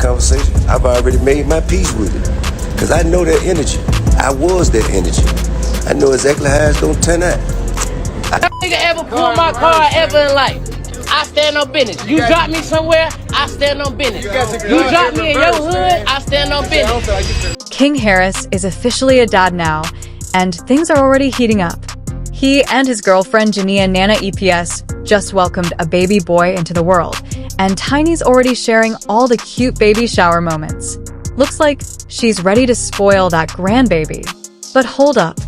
conversation. I've already made my peace with it. Because I know that energy. I was that energy. I know exactly how it's going to turn out. Nigga ever pull my car ever in life. I stand on business. You drop me somewhere, I stand on business. You drop me in your hood, I stand on business. King Harris is officially a dad now, and things are already heating up. He and his girlfriend Jania Nana EPS just welcomed a baby boy into the world, and Tiny's already sharing all the cute baby shower moments. Looks like she's ready to spoil that grandbaby. But hold up.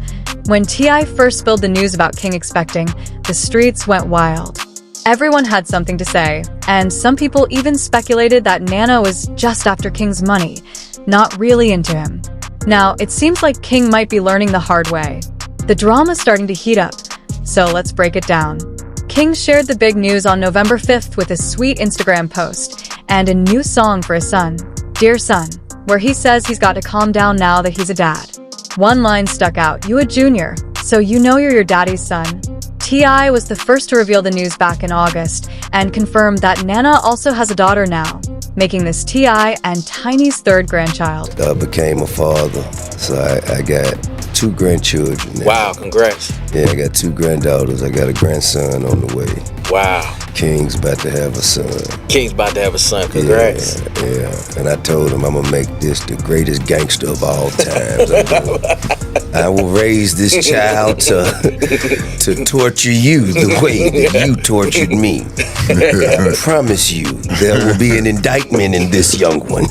When T.I. first spilled the news about King expecting, the streets went wild. Everyone had something to say, and some people even speculated that Nana was just after King's money, not really into him. Now, it seems like King might be learning the hard way. The drama's starting to heat up, so let's break it down. King shared the big news on November 5th with a sweet Instagram post and a new song for his son, Dear Son, where he says he's got to calm down now that he's a dad. One line stuck out, "You a junior, so you know you're your daddy's son." T.I. was the first to reveal the news back in August and confirmed that Nana also has a daughter now, making this T.I. and Tiny's third grandchild. I became a father, so I got 2 grandchildren now. Wow, congrats. Yeah, I got 2 granddaughters. I got a grandson on the way. Wow. King's about to have a son. King's about to have a son. Congrats. Yeah. And I told him I'm going to make this the greatest gangster of all times. I will raise this child to torture you the way that you tortured me. I promise you, there will be an indictment in this young one.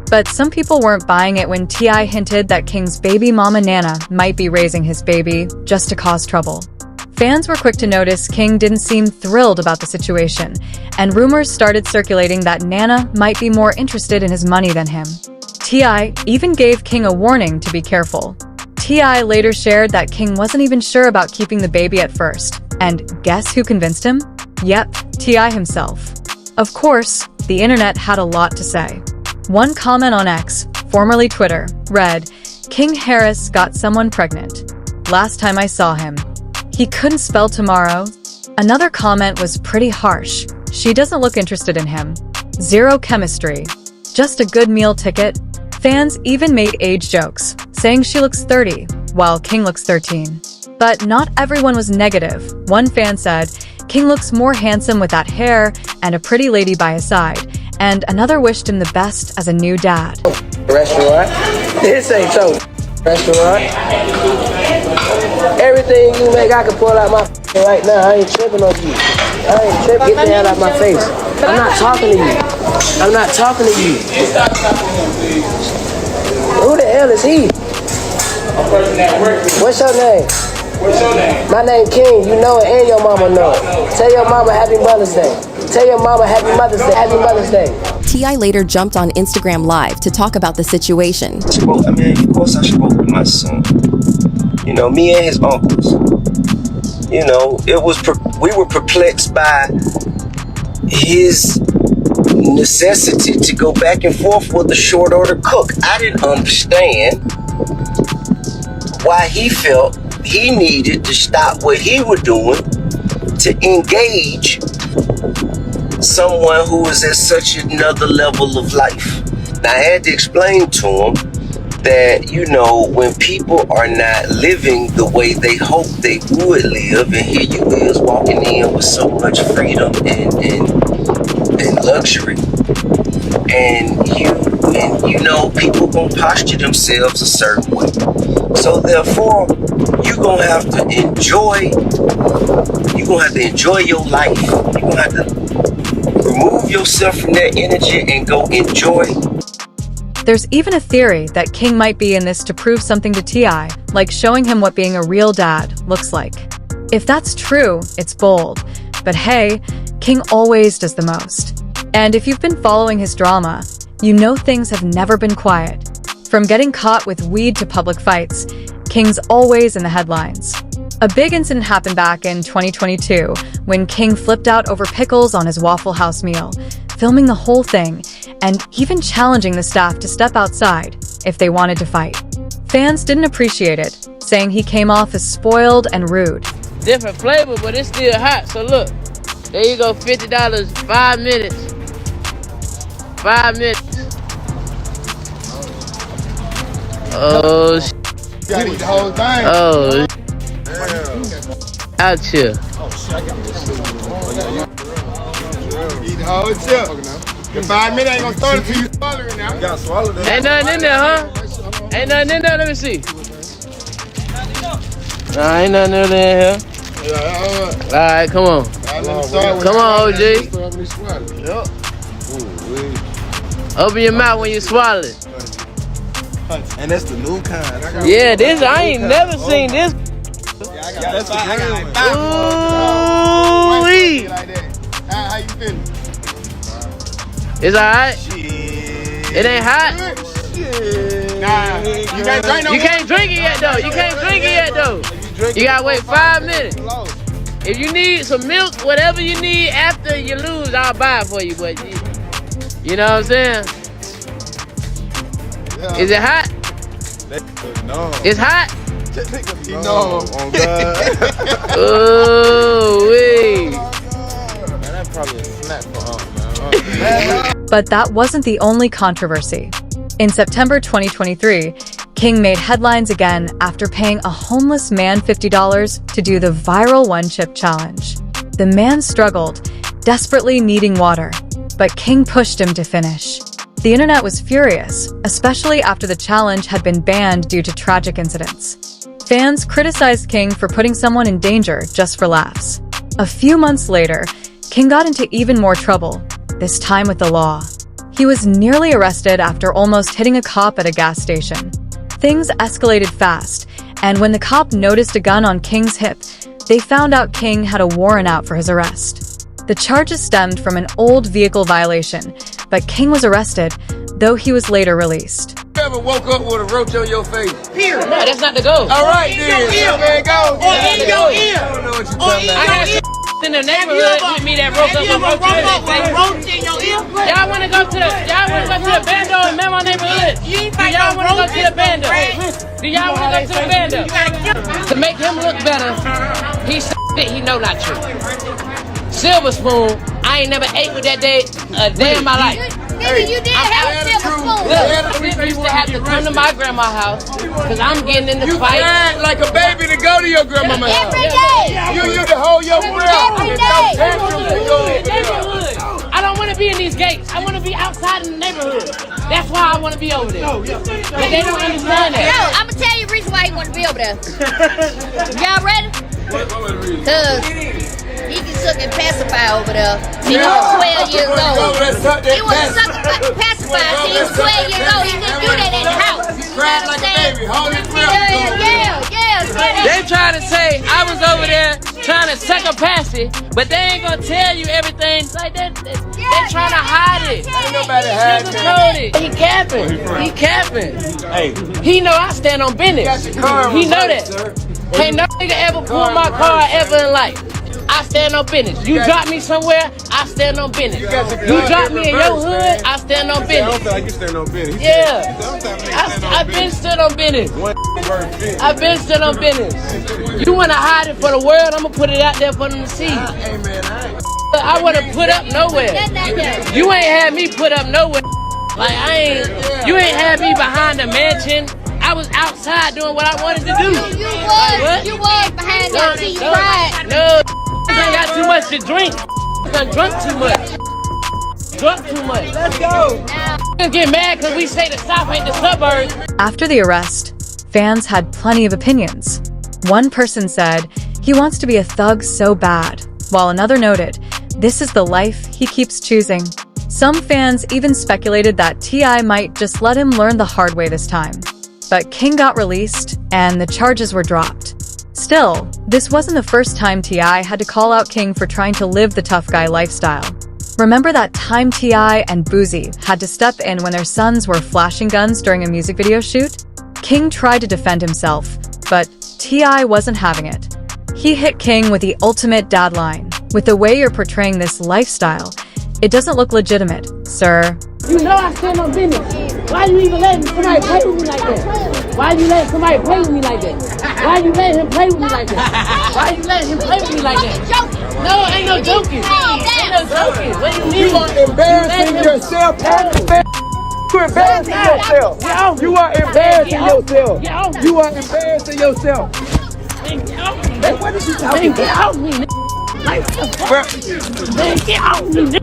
But some people weren't buying it when T.I. hinted that King's baby mama Nana might be raising his baby just to cause trouble. Fans were quick to notice King didn't seem thrilled about the situation, and rumors started circulating that Nana might be more interested in his money than him. T.I. even gave King a warning to be careful. T.I. later shared that King wasn't even sure about keeping the baby at first, and guess who convinced him? Yep, T.I. himself. Of course, the internet had a lot to say. One comment on X, formerly Twitter, read, "King Harris got someone pregnant. Last time I saw him. He couldn't spell tomorrow." Another comment was pretty harsh. "She doesn't look interested in him. Zero chemistry. Just a good meal ticket." Fans even made age jokes, saying she looks 30, while King looks 13. But not everyone was negative. One fan said, "King looks more handsome with that hair and a pretty lady by his side," and another wished him the best as a new dad. Restaurant? This ain't so restaurant. Everything you make, I can pull out my right now. I ain't tripping on you. I ain't tripping. Get the hell out of my face. I'm not talking to you. I'm not talking to you. Who the hell is he? What's your name? What's your name? My name King. You know it and your mama know it. Tell your mama Happy Mother's Day. Tell your mama Happy Mother's Day. Happy Mother's Day. T.I. later jumped on Instagram Live to talk about the situation. I mean, of course I spoke with my son. You know, me and his uncles. You know, we were perplexed by his necessity to go back and forth with the short order cook. I didn't understand why he felt he needed to stop what he was doing to engage someone who was at such another level of life. Now, I had to explain to him that, you know, when people are not living the way they hope they would live, and here you is walking in with so much freedom and luxury, and you know, people gonna posture themselves a certain way. So therefore, you're gonna have to enjoy your life. You're gonna have to remove yourself from that energy and go enjoy. There's even a theory that King might be in this to prove something to T.I., like showing him what being a real dad looks like. If that's true, it's bold. But hey, King always does the most. And if you've been following his drama, you know things have never been quiet. From getting caught with weed to public fights, King's always in the headlines. A big incident happened back in 2022 when King flipped out over pickles on his Waffle House meal, filming the whole thing and even challenging the staff to step outside if they wanted to fight. Fans didn't appreciate it, saying he came off as spoiled and rude. Different flavor, but it's still hot. So look, there you go, $50, 5 minutes. 5 minutes. Oh, sh. You gotta eat the whole thing. Oh, out here. Eat the whole chip. The 5 minutes ain't gonna start until you swallow it now. You gotta swallow that. Ain't nothing in there, huh? Ain't nothing in there. Let me see. Nah, ain't nothing in here. Yeah, All right, come on. Come on, OG. Yep. Open your mouth when you swallow it. And that's the new kind. Yeah, this I ain't never seen this. That's the good one. Ooh-wee. How you feeling? It's alright. It ain't hot. Nah, you can't drink no You can't drink it yet though. You can't drink it yet though. You gotta wait 5 minutes. If you need some milk, whatever you need after you lose, I'll buy it for you. But you know what I'm saying? Is it hot? No. It's hot. No. On God. Oh wait. Man, that's probably a snack for man. But that wasn't the only controversy. In September 2023, King made headlines again after paying a homeless man $50 to do the viral one-chip challenge. The man struggled, desperately needing water, but King pushed him to finish. The internet was furious, especially after the challenge had been banned due to tragic incidents. Fans criticized King for putting someone in danger just for laughs. A few months later, King got into even more trouble, this time with the law. He was nearly arrested after almost hitting a cop at a gas station. Things escalated fast, and when the cop noticed a gun on King's hip, they found out King had a warrant out for his arrest. The charges stemmed from an old vehicle violation, but King was arrested, though he was later released. You ever woke up with a roach on your face? Here. No, that's not the goal. All right, then. There it goes. Or in your ear. I don't know what you're talking about. I got some in the neighborhood with me that broke up with roach in your ear. Y'all wanna go to the bando in Memo neighborhood? Do y'all wanna go to the bando? Do y'all wanna go to the bando? To make him look better, he said he know not true. Silver spoon, I ain't never ate with that day a day in my life. Nigga, you did have a silver spoon. Look, I used to have to come to my grandma's house because I'm getting in the fight. You cried like a baby to go to your grandmama's house. Every day. You used to hold your breath. Every day. I don't want to be in these gates. I want to be outside in the neighborhood. That's why I want to be over there. But they don't understand that. Yo, I'm gonna tell you the reason why he want to be over there. Y'all ready? Cause he can suck and pacify over there. He was 12 years old. He was suck and pacify till he was 12 years old. He couldn't do that in the house. You cried like a baby. Hold your breath. They trying to say I was over there trying to suck a passy, but they ain't gonna tell you everything like that. They trying to hide it. Ain't nobody hiding it. He capping. He capping. Hey, he know I stand on business. He know that. Can't no nigga ever pull my car ever in life. I stand on business. You drop me somewhere, I stand on business. You drop me in your hood, I stand on business. I don't feel like you stand on business. Yeah, I've been stood on business. I've been stood on business. You want to hide it for the world, I'm going to put it out there for them to see. I want to put up nowhere. You ain't had me put up nowhere. Like, you ain't had me behind the mansion. I was outside doing what I wanted to do. You was behind that till you cried. No, I got too much to drink. I drunk too much. Drunk too much. Let's go. Get mad because we say the South ain't the suburbs. After the arrest, fans had plenty of opinions. One person said he wants to be a thug so bad, while another noted, this is the life he keeps choosing. Some fans even speculated that T.I. might just let him learn the hard way this time. But King got released, and the charges were dropped. Still, this wasn't the first time T.I. had to call out King for trying to live the tough guy lifestyle. Remember that time T.I. and Boosie had to step in when their sons were flashing guns during a music video shoot? King tried to defend himself, but T.I. wasn't having it. He hit King with the ultimate dad line, with the way you're portraying this lifestyle, it doesn't look legitimate, sir. You know I stand on business. Why you even letting somebody play with me like that? Why you letting somebody play with me like that? Why you letting him play with me like that? Why you letting him play with me like that? No, ain't no joking. Ain't no joking. What do you mean? You are embarrassing yourself. You embarrassing yourself. You are embarrassing yourself. You are embarrassing yourself. Hey, what is you talking about? Get off me, man, get off me.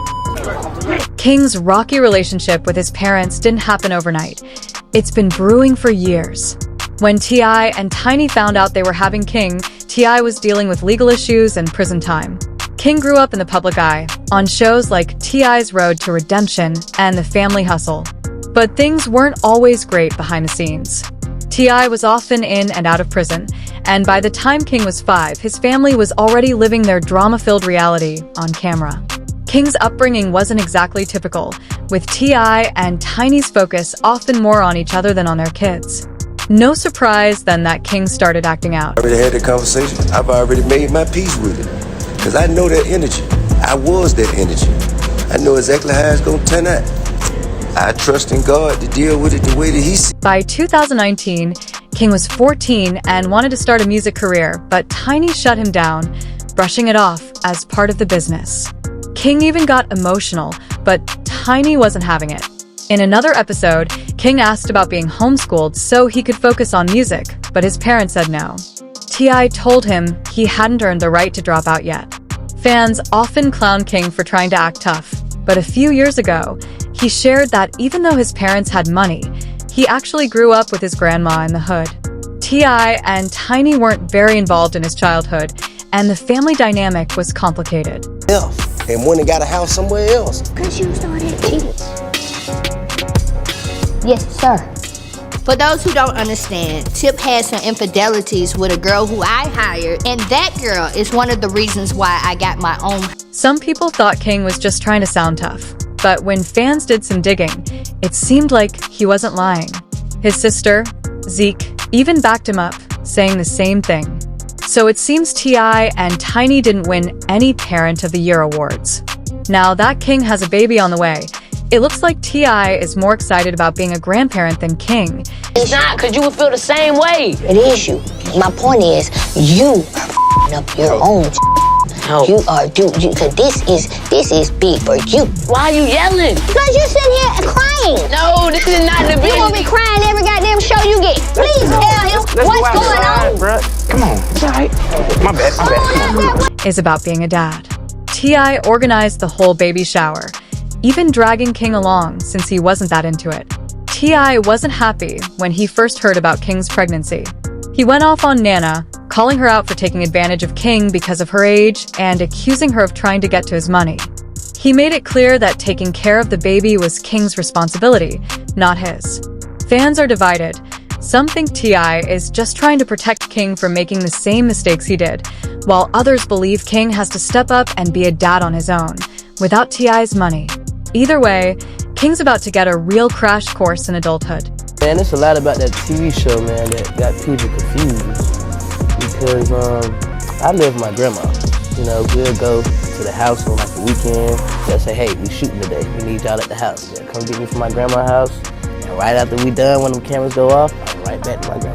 King's rocky relationship with his parents didn't happen overnight. It's been brewing for years. When T.I. and Tiny found out they were having King, T.I. was dealing with legal issues and prison time. King grew up in the public eye, on shows like T.I.'s Road to Redemption and The Family Hustle. But things weren't always great behind the scenes. T.I. was often in and out of prison, and by the time King was 5, his family was already living their drama-filled reality on camera. King's upbringing wasn't exactly typical, with T.I. and Tiny's focus often more on each other than on their kids. No surprise then that King started acting out. I already had that conversation. I've already made my peace with it. Because I know that energy. I was that energy. I know exactly how it's going to turn out. I trust in God to deal with it the way that He sees. By 2019, King was 14 and wanted to start a music career, but Tiny shut him down, brushing it off as part of the business. King even got emotional, but Tiny wasn't having it. In another episode, King asked about being homeschooled so he could focus on music, but his parents said no. T.I. told him he hadn't earned the right to drop out yet. Fans often clown King for trying to act tough, but a few years ago, he shared that even though his parents had money, he actually grew up with his grandma in the hood. T.I. and Tiny weren't very involved in his childhood, and the family dynamic was complicated. And when they got a house somewhere else. Because you started cheating. Yes, sir. For those who don't understand, Tip had some infidelities with a girl who I hired, and that girl is one of the reasons why I got my own. Some people thought King was just trying to sound tough, but when fans did some digging, it seemed like he wasn't lying. His sister, Zeke, even backed him up, saying the same thing. So it seems T.I. and Tiny didn't win any Parent of the Year awards. Now that King has a baby on the way, it looks like T.I. is more excited about being a grandparent than King. It's not, because you would feel the same way. It is you. My point is, you are up your own. No. You are, because this is big for you. Why are you yelling? Because you're sitting here crying. No, this is not the You won't be crying every goddamn show you get. Please tell him what's going on. Bro. Come on. It's all right. My bad. Is about being a dad. T.I. organized the whole baby shower, even dragging King along since he wasn't that into it. T.I. wasn't happy when he first heard about King's pregnancy. He went off on Nana, calling her out for taking advantage of King because of her age and accusing her of trying to get to his money. He made it clear that taking care of the baby was King's responsibility, not his. Fans are divided. Some think T.I. is just trying to protect King from making the same mistakes he did, while others believe King has to step up and be a dad on his own, without T.I.'s money. Either way, King's about to get a real crash course in adulthood. Man, it's a lot about that TV show, man, that got people confused. Because I live with my grandma. You know, we'll go to the house on like the weekend. They'll say, hey, we shooting today. We need y'all at the house. They'll come get me from my grandma's house. And right after we done, when the cameras go off, I'm right back to my grandma.